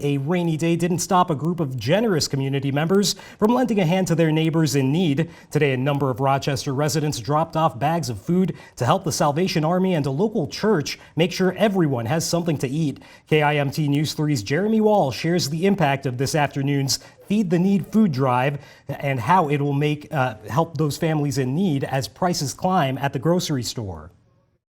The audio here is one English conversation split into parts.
A rainy day didn't stop a group of generous community members from lending a hand to their neighbors in need. Today, a number of Rochester residents dropped off bags of food to help the Salvation Army and a local church make sure everyone has something to eat. KIMT News 3's Jeremy Wall shares the impact of this afternoon's Feed the Need food drive and how it will help those families in need as prices climb at the grocery store.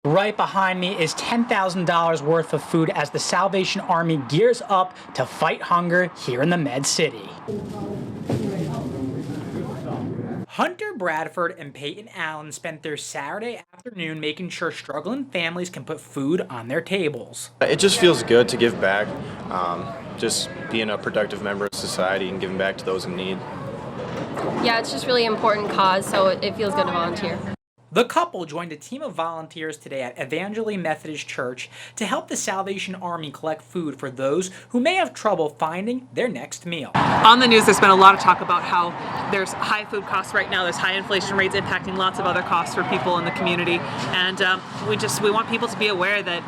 Right behind me is $10,000 worth of food as the Salvation Army gears up to fight hunger here in the Med City. Hunter Bradford and Peyton Allen spent their Saturday afternoon making sure struggling families can put food on their tables. It just feels good to give back, just being a productive member of society and giving back to those in need. Yeah, it's just really important cause, so it feels good to volunteer. The couple joined a team of volunteers today at Evangeli Methodist Church to help the Salvation Army collect food for those who may have trouble finding their next meal. On the news, there's been a lot of talk about how there's high food costs right now. There's high inflation rates impacting lots of other costs for people in the community. And we want people to be aware that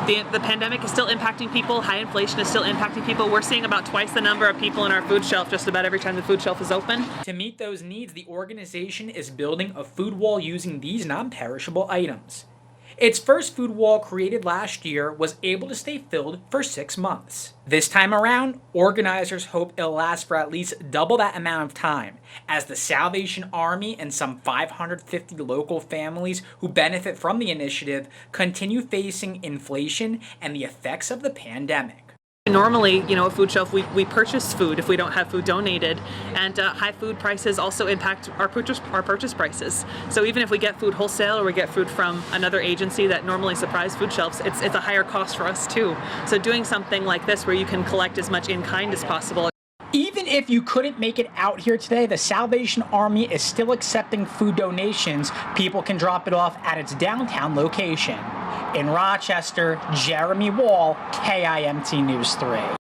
the pandemic is still impacting people. High inflation is still impacting people. We're seeing about twice the number of people in our food shelf just about every time the food shelf is open. To meet those needs, the organization is building a food wall using these non-perishable items. Its first food wall, created last year, was able to stay filled for 6 months. This time around, organizers hope it'll last for at least double that amount of time, as the Salvation Army and some 550 local families who benefit from the initiative continue facing inflation and the effects of the pandemic. Normally, a food shelf, we purchase food if we don't have food donated, and high food prices also impact our purchase prices. So even if we get food wholesale or we get food from another agency that normally supplies food shelves, it's a higher cost for us too. So doing something like this where you can collect as much in kind as possible. Even if you couldn't make it out here today, the Salvation Army is still accepting food donations. People can drop it off at its downtown location. In Rochester, Jeremy Wall, KIMT News 3.